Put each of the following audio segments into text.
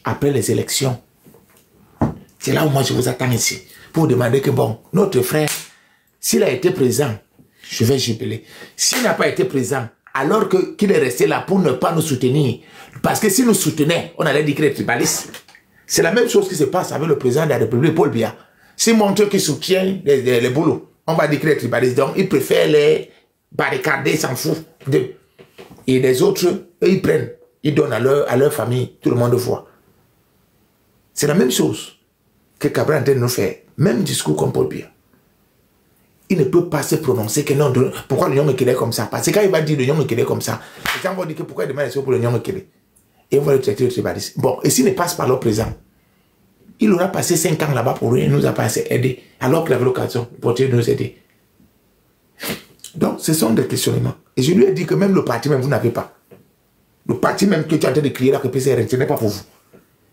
après les élections. C'est là où moi je vous attends ici. Pour demander que bon, notre frère, s'il a été présent, je vais jubiler. S'il n'a pas été présent, alors qu'il est resté là pour ne pas nous soutenir. Parce que si nous soutenait, on allait dire qu'il est tribaliste. C'est la même chose qui se passe avec le président de la République, Paul Biya. S'il montre qu'il soutient les boulots, on va dire qu'il est tribaliste. Donc, il préfère les barricader, il s'en fout d'eux. Et les autres, eux, ils prennent. Ils donnent à leur famille, tout le monde voit. C'est la même chose que Cabral est en train de nous faire. Même discours comme Paul Biya. Il ne peut pas se prononcer que non, pourquoi l'Union Mekele est comme ça. Parce que quand il va dire l'Union Mekele est comme ça, les gens vont dire que pourquoi il demande pour l'Union Mekele. Et on va le traiter de tribaliste. Bon, et s'il ne passe pas leur présent, il aura passé 5 ans là-bas pour rien, il nous a pas assez aidé, alors qu'il avait l'occasion pour nous aider. Donc, ce sont des questionnements. Et je lui ai dit que même le parti, même vous n'avez pas. Le parti même que tu es en train de crier là, que PCR, ce n'est pas pour vous.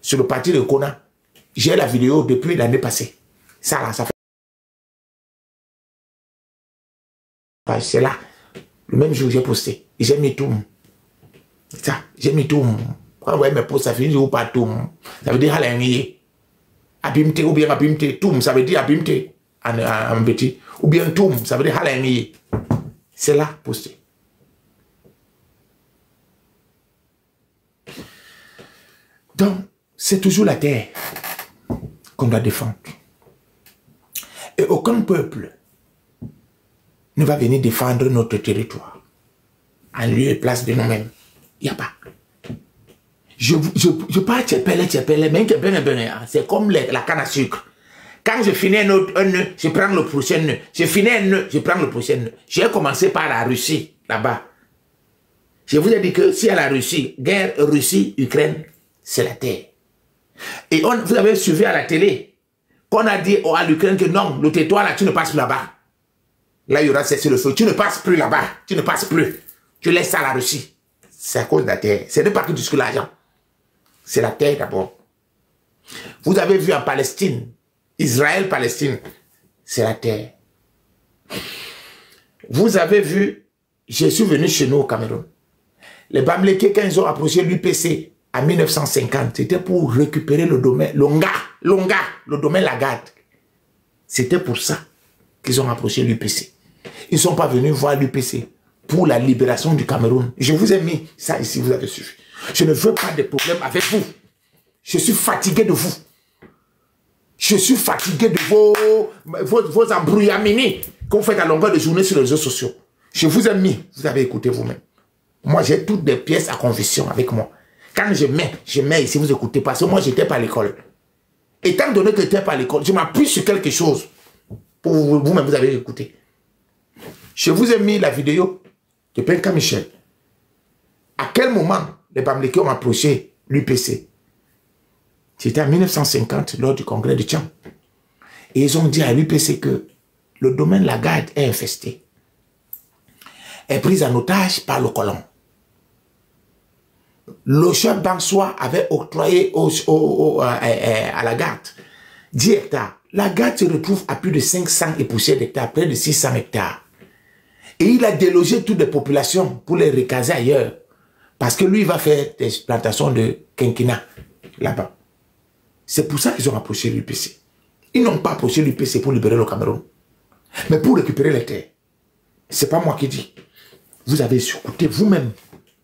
Sur le parti de Kona, j'ai la vidéo depuis l'année passée. Ça là, ça fait. C'est là. Le même jour, j'ai posté. Et j'ai mis tout. Ça, j'ai mis tout. Quand vous voyez mes posts, ça finit ou pas tout. Ça veut dire halengier. Abimte ou bien abimte. Tout, ça veut dire abimte en petit. Ou bien tout, ça veut dire halengier. C'est là, posté. Donc, c'est toujours la terre qu'on doit défendre. Et aucun peuple ne va venir défendre notre territoire en lieu et place de nous-mêmes. Il n'y a pas. Je parle tchépele, mais c'est comme la canne à sucre. Quand je finis un nœud, je prends le prochain nœud. Je finis un nœud, je prends le prochain nœud. J'ai commencé par la Russie, là-bas. Je vous ai dit que si à la Russie, guerre Russie-Ukraine, c'est la terre. Et vous avez suivi à la télé qu'on a dit à l'Ukraine que non, le territoire là, tu ne passes plus là-bas. Là, il y aura cessé le feu. Tu ne passes plus là-bas. Tu ne passes plus. Tu laisses ça à la Russie. C'est à cause de la terre. Ce n'est pas que jusque l'argent. C'est la terre d'abord. Vous avez vu en Palestine, Israël-Palestine, c'est la terre. Vous avez vu, je suis venu chez nous au Cameroun. Les Bamileke, quand ils ont approché l'UPC en 1950, c'était pour récupérer le domaine, le domaine Lagarde. C'était pour ça qu'ils ont approché l'UPC. Ils ne sont pas venus voir l'UPC pour la libération du Cameroun. Je vous ai mis ça ici, vous avez suivi. Je ne veux pas de problème avec vous. Je suis fatigué de vous. Je suis fatigué de vos embrouillamini que vous faites à longueur de journée sur les réseaux sociaux. Je vous ai mis, vous avez écouté vous-même. Moi, j'ai toutes des pièces à conviction avec moi. Quand je mets ici, vous écoutez parce que moi, je n'étais pas à l'école. Étant donné que je n'étais pas à l'école, je m'appuie sur quelque chose. Pour vous-même, vous avez écouté. Je vous ai mis la vidéo de Penka Michel. À quel moment les Bamileke ont approché l'UPC? C'était en 1950, lors du congrès de Tchang. Et ils ont dit à l'UPC que le domaine Lagarde est infesté. Est pris en otage par le colon. Le chef Bansois avait octroyé à Lagarde 10 hectares. Lagarde se retrouve à plus de 500 et poussières d'hectares, près de 600 hectares. Et il a délogé toutes les populations pour les recaser ailleurs. Parce que lui, il va faire des plantations de quinquina là-bas. C'est pour ça qu'ils ont approché l'UPC. Ils n'ont pas approché l'UPC pour libérer le Cameroun, mais pour récupérer les terres. Ce n'est pas moi qui dis. Vous avez écouté vous-même.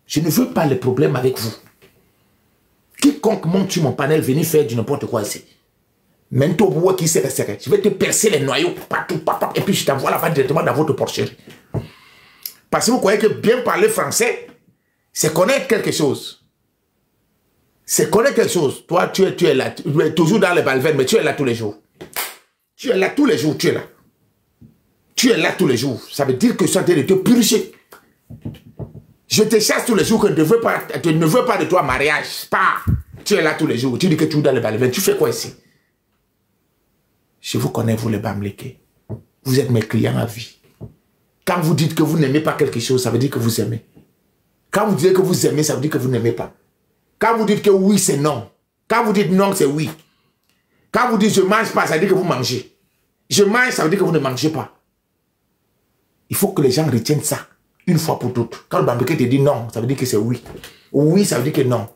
Je ne veux pas les problèmes avec vous. Quiconque monte sur mon panel, venir faire du n'importe quoi ici. Maintenant, qui sert, je vais te percer les noyaux partout, et puis je t'envoie là-bas directement dans votre porcherie. Parce que vous croyez que bien parler français, c'est connaître quelque chose. C'est connaître quelque chose. Toi, tu es là, tu es toujours dans les balvernes, mais tu es là tous les jours. Tu es là tous les jours, tu es là. Tu es là tous les jours. Ça veut dire que je suis en train de te purger. Je te chasse tous les jours que je ne veux pas de toi mariage. Pas. Tu es là tous les jours. Tu dis que tu es dans les balvernes. Tu fais quoi ici? Je vous connais, vous les Bamileke. Vous êtes mes clients à vie. Quand vous dites que vous n'aimez pas quelque chose, ça veut dire que vous aimez. Quand vous dites que vous aimez, ça veut dire que vous n'aimez pas. Quand vous dites que oui, c'est non. Quand vous dites non, c'est oui. Quand vous dites je ne mange pas, ça veut dire que vous mangez. Je mange, ça veut dire que vous ne mangez pas. Il faut que les gens retiennent ça, une fois pour toutes. Quand le Bamileke te dit non, ça veut dire que c'est oui. Oui, ça veut dire que non.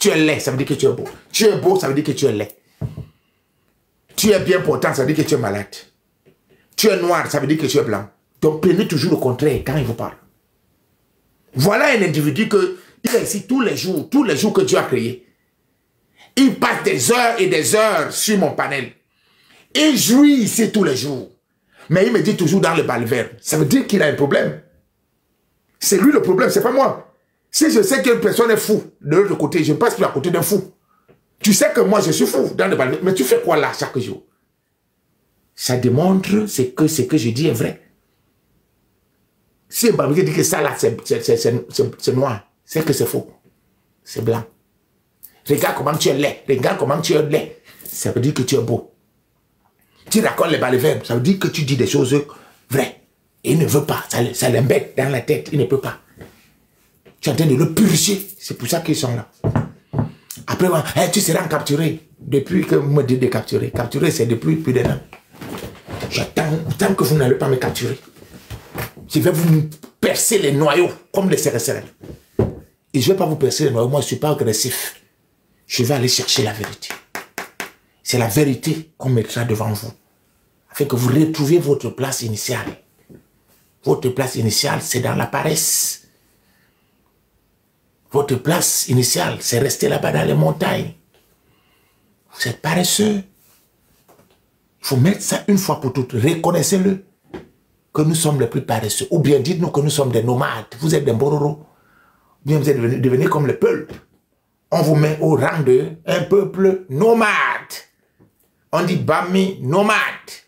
Tu es laid, ça veut dire que tu es beau. Tu es beau, ça veut dire que tu es laid. Tu es bien portant, ça veut dire que tu es malade. Tu es noir, ça veut dire que tu es blanc. Donc prenez toujours le contraire quand il vous parle. Voilà un individu que il est ici tous les jours que Dieu a créé. Il passe des heures et des heures sur mon panel. Il jouit ici tous les jours. Mais il me dit toujours dans le balverne. Ça veut dire qu'il a un problème. C'est lui le problème, c'est pas moi. Si je sais qu'une personne est fou, de l'autre côté, je passe plus à côté d'un fou. Tu sais que moi, je suis fou dans le balverne. Mais tu fais quoi là chaque jour? Ça démontre que ce que je dis est vrai. Si un barbier dit que ça là, c'est noir, c'est que c'est faux. C'est blanc. Regarde comment tu es laid. Regarde comment tu es laid. Ça veut dire que tu es beau. Tu racontes les balvères, ça veut dire que tu dis des choses vraies. Et il ne veut pas. Ça l'embête dans la tête. Il ne peut pas. Tu es en train de le purger. C'est pour ça qu'ils sont là. Après, hey, tu seras capturé. Depuis que vous me dites de capturer. Capturer, c'est depuis plus d'un an. J'attends tant que vous n'allez pas me capturer. Je vais vous percer les noyaux comme les CRSL. Et je ne vais pas vous percer les noyaux. Moi, je ne suis pas agressif. Je vais aller chercher la vérité. C'est la vérité qu'on mettra devant vous. Afin que vous retrouviez votre place initiale. Votre place initiale, c'est dans la paresse. Votre place initiale, c'est rester là-bas dans les montagnes. Vous êtes paresseux. Il faut mettre ça une fois pour toutes. Reconnaissez-le. Que nous sommes les plus paresseux. Ou bien dites-nous que nous sommes des nomades. Vous êtes des bororo. Ou bien vous êtes devenus comme le peuple. On vous met au rang d'un peuple nomade. On dit Bami nomade.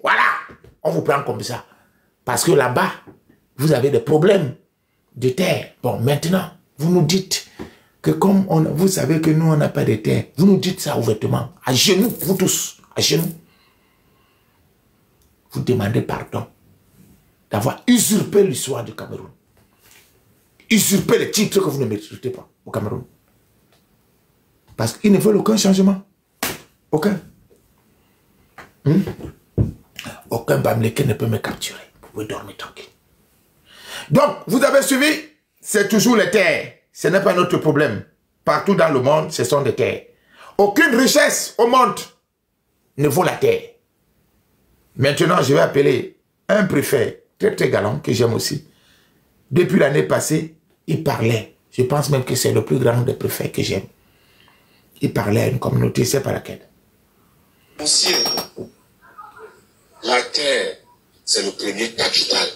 Voilà. On vous prend comme ça. Parce que là-bas, vous avez des problèmes de terre. Bon, maintenant, vous nous dites que comme vous savez que nous, on n'a pas de terre, vous nous dites ça ouvertement. À genoux, vous tous. À genoux. Vous demandez pardon d'avoir usurpé l'histoire du Cameroun. Usurpé les titres que vous ne méritez pas au Cameroun. Parce qu'ils ne veulent aucun changement. Aucun. Aucun Bamileke ne peut me capturer. Vous pouvez dormir tranquille. Donc, vous avez suivi, c'est toujours les terres. Ce n'est pas notre problème. Partout dans le monde, ce sont des terres. Aucune richesse au monde ne vaut la terre. Maintenant, je vais appeler un préfet très très galant, que j'aime aussi. Depuis l'année passée, il parlait. Je pense même que c'est le plus grand des préfets que j'aime. Il parlait à une communauté, c'est pas laquelle. Monsieur, la terre, c'est le premier capital.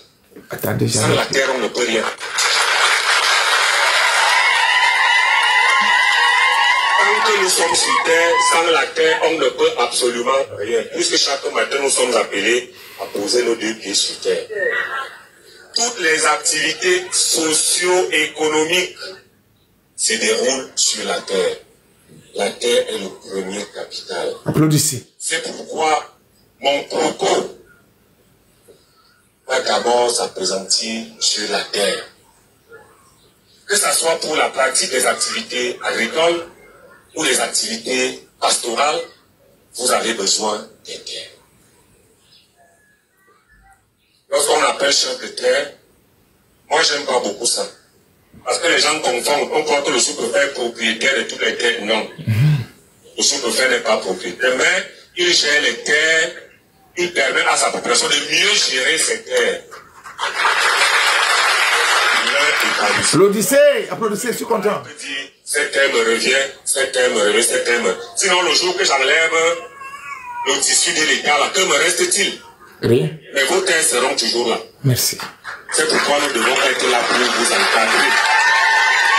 Attendez, sans la terre, on ne peut rien. Tant que nous sommes sur terre, sans la terre, on ne peut absolument rien. Puisque chaque matin, nous sommes appelés à poser nos deux pieds sur terre. Toutes les activités socio-économiques se déroulent sur la terre. La terre est le premier capital. Applaudissez. C'est pourquoi mon propos va d'abord s'appesantir sur la terre. Que ce soit pour la pratique des activités agricoles ou des activités pastorales, vous avez besoin des terres. Lorsqu'on appelle chef de terre, moi j'aime pas beaucoup ça. Parce que les gens confondent, on croit que le sous-préfet est propriétaire de toutes les terres. Non. Le sous-préfet n'est pas propriétaire, mais il gère les terres, il permet à sa population de mieux gérer ses terres. Applaudissez, applaudissez, je suis content. Cette terre me revient, cette terre me revient, cette terre me... Sinon, le jour que j'enlève le tissu délicat, là, que me reste-t-il? Rien. Mais vos terres seront toujours là. Merci. C'est pourquoi nous devons être là pour vous encadrer,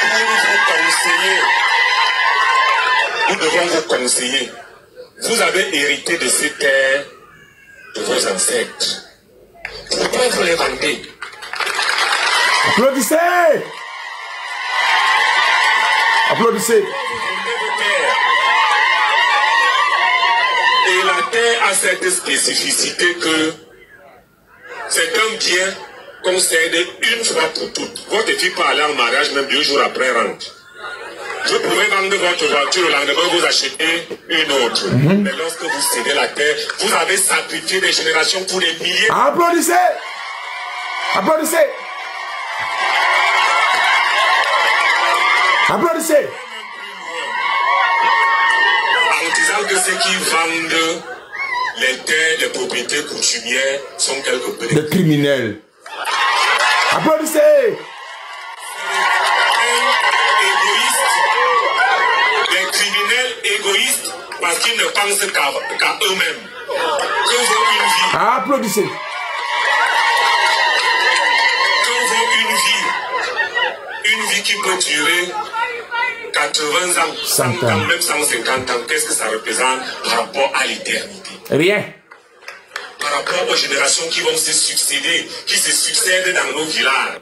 pour vous conseiller. Nous devons vous conseiller. Vous avez hérité de ces terres de vos ancêtres. Pourquoi vous les vendez? Applaudissez! Applaudissez! Et la terre a cette spécificité que c'est un bien qu'on cède une fois pour toutes. Votre fille peut aller en mariage même 2 jours après rentre. Vous pouvez vendre votre voiture, le lendemain vous achetez une autre. Mais lorsque vous cédez la terre, vous avez sacrifié des générations pour des milliers. Applaudissez! Applaudissez! Applaudissez! que ceux qui vendent les terres, les propriétés coutumières sont quelque peu des criminels. Applaudissez! Les criminels égoïstes parce qu'ils ne pensent qu'à eux-mêmes. Que vaut une vie? Applaudissez! Que vaut une vie qui peut durer 80 ans, 100 ans, même 150 ans? Qu'est-ce que ça représente par rapport à l'éternité? Rien. Par rapport aux générations qui vont se succéder, qui se succèdent dans nos villages.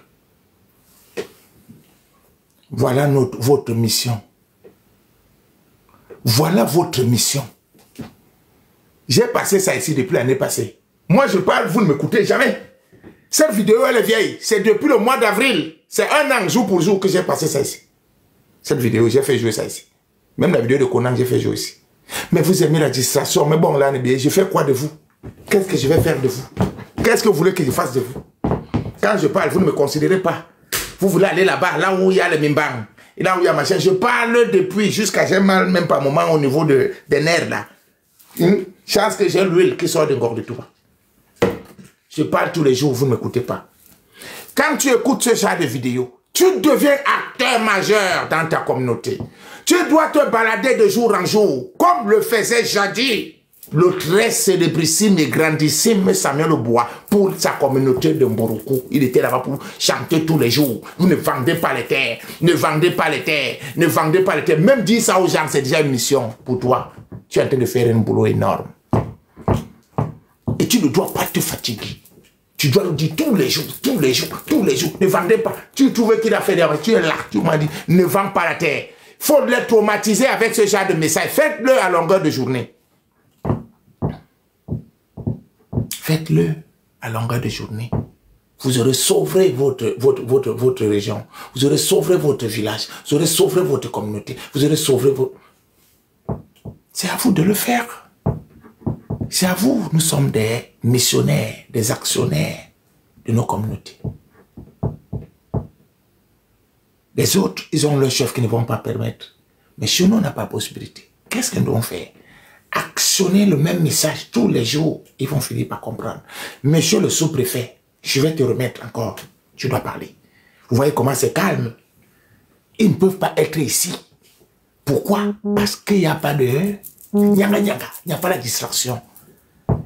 Voilà votre mission. Voilà votre mission. J'ai passé ça ici depuis l'année passée. Moi, je parle, vous ne m'écoutez jamais. Cette vidéo, elle est vieille. C'est depuis le mois d'avril. C'est 1 an, jour pour jour, que j'ai passé ça ici. Cette vidéo, j'ai fait jouer ça ici. Même la vidéo de Conan, j'ai fait jouer ici. Mais vous aimez la distraction. Mais bon, là, je fais quoi de vous? Qu'est-ce que je vais faire de vous? Qu'est-ce que vous voulez que je fasse de vous? Quand je parle, vous ne me considérez pas. Vous voulez aller là-bas, là où il y a le mimbang. Et là où il y a machin. Je parle depuis jusqu'à j'ai mal, même par moment, au niveau des nerfs, là. Chance que j'ai l'huile qui sort de gorge de tout. Je parle tous les jours, vous ne m'écoutez pas. Quand tu écoutes ce genre de vidéo, tu deviens acteur majeur dans ta communauté. Tu dois te balader de jour en jour, comme le faisait jadis le très célébrissime et grandissime Samuel Bois pour sa communauté de Mboroku. Il était là-bas pour chanter tous les jours. Vous ne vendez pas les terres, ne vendez pas les terres, ne vendez pas les terres. Même dire ça aux gens, c'est déjà une mission pour toi. Tu es en train de faire un boulot énorme. Et tu ne dois pas te fatiguer. Tu dois le dire tous les jours, tous les jours, tous les jours. Ne vendez pas. Tu trouvais qu'il a fait des... Tu es là, tu m'as dit, ne vends pas la terre. Il faut les traumatiser avec ce genre de message. Faites-le à longueur de journée. Faites-le à longueur de journée. Vous aurez sauvé votre région. Vous aurez sauvé votre village. Vous aurez sauvé votre communauté. Vous aurez sauvé votre... C'est à vous de le faire. C'est à vous. Nous sommes des missionnaires, des actionnaires de nos communautés. Les autres, ils ont leurs chefs qui ne vont pas permettre. Mais chez nous, on n'a pas possibilité. Qu'est-ce qu'ils doivent faire? Actionner le même message tous les jours. Ils vont finir par comprendre. Monsieur le sous-préfet, je vais te remettre encore. Tu dois parler. Vous voyez comment c'est calme. Ils ne peuvent pas être ici. Pourquoi? Parce qu'il n'y a pas de... Il n'y a pas la distraction.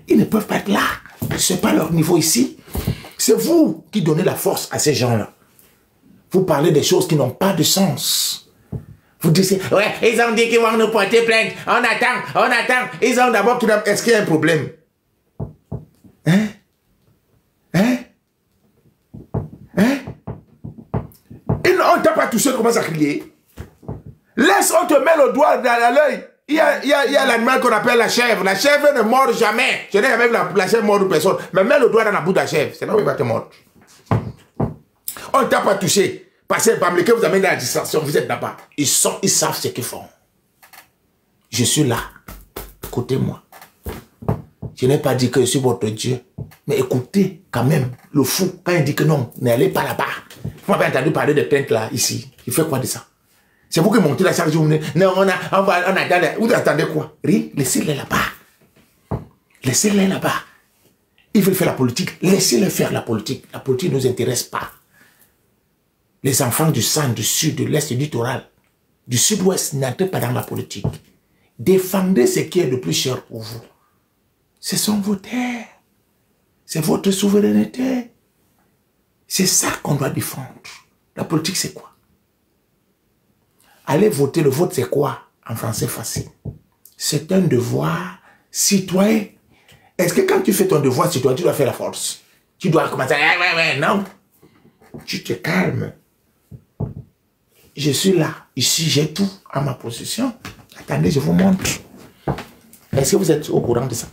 Ils ne peuvent pas être là. Ce n'est pas leur niveau ici. C'est vous qui donnez la force à ces gens-là. Vous parlez des choses qui n'ont pas de sens. Vous dites, ouais, ils ont dit qu'ils vont nous porter plainte. On attend. Ils ont d'abord... Est-ce qu'il y a un problème? Hein? Et on ne t'a pas touché, on commence à crier. Laisse, on te met le doigt dans l'œil. Il y a l'animal qu'on appelle la chèvre. La chèvre ne mord jamais. Je n'ai jamais vu la chèvre mordre personne. Mais mets le doigt dans la bouche de la chèvre. C'est là où il va te mordre. On ne t'a pas touché. Passez par que vous amènez la distraction. Vous êtes là-bas. Ils savent ce qu'ils font. Je suis là. Écoutez-moi. Je n'ai pas dit que je suis votre Dieu. Mais écoutez quand même le fou. Quand il dit que non, n'allez pas là-bas. Vous m'avez entendu parler de plainte là, ici. Il fait quoi de ça? C'est vous qui montez là chaque journée. Non, on attend. Vous attendez quoi? Rien. Laissez-les là-bas. Laissez-les là-bas. Ils veulent faire la politique. Laissez-les faire la politique. La politique ne nous intéresse pas. Les enfants du centre, du sud, de l'est, du littoral, du sud-ouest n'entrent pas dans la politique. Défendez ce qui est le plus cher pour vous. Ce sont vos terres. C'est votre souveraineté. C'est ça qu'on doit défendre. La politique, c'est quoi? Allez voter. Le vote, c'est quoi? En français facile. C'est un devoir citoyen. Est-ce que quand tu fais ton devoir citoyen, tu dois faire la force? Tu dois commencer à... Non. Tu te calmes. Je suis là. Ici, j'ai tout à ma possession. Attendez, je vous montre. Est-ce que vous êtes au courant de ça?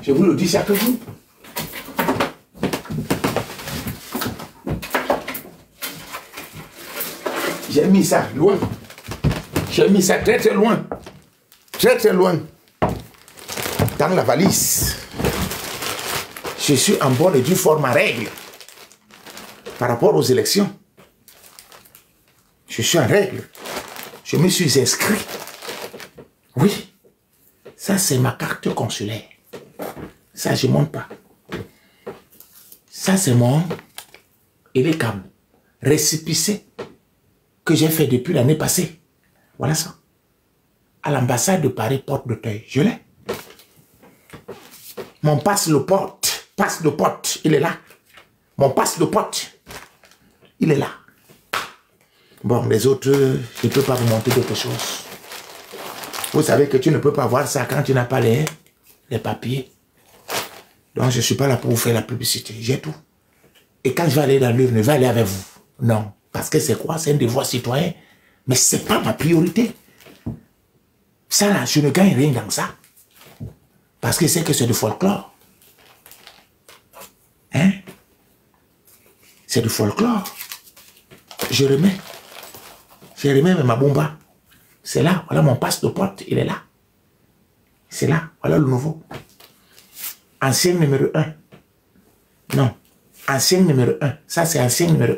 Je vous le dis chaque jour. J'ai mis ça loin. J'ai mis ça très très loin. Très très loin. Dans la valise. Je suis en bonne et due forme à règle. Par rapport aux élections. Je suis en règle. Je me suis inscrit. Oui. Ça, c'est ma carte consulaire. Ça, je ne monte pas. Ça, c'est mon ELECAM. Récépissé que j'ai fait depuis l'année passée. Voilà ça. À l'ambassade de Paris, porte d'Auteuil. Je l'ai. Mon passe le porte, il est là. Mon passe le porte, il est là. Bon, les autres, je ne peux pas vous montrer quelque chose. Vous savez que tu ne peux pas voir ça quand tu n'as pas les papiers. Donc, je ne suis pas là pour vous faire la publicité. J'ai tout. Et quand je vais aller dans l'urne, je vais aller avec vous. Non. Parce que c'est quoi? C'est un devoir citoyen. Mais ce n'est pas ma priorité. Ça là, je ne gagne rien dans ça. Parce que c'est que c'est du folklore. Hein? C'est du folklore. Je remets. Je remets ma bomba. C'est là. Voilà mon passe de porte. Il est là. C'est là. Voilà le nouveau. Ancien numéro 1. Non. Ancien numéro 1. Ça, c'est ancien numéro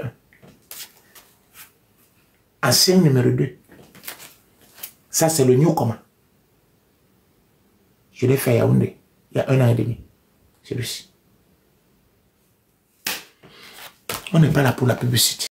1. Ancien numéro 2. Ça, c'est le Newcomer. Je l'ai fait à Yaoundé. Il y a 1 an et demi. Celui-ci. On n'est pas là pour la publicité.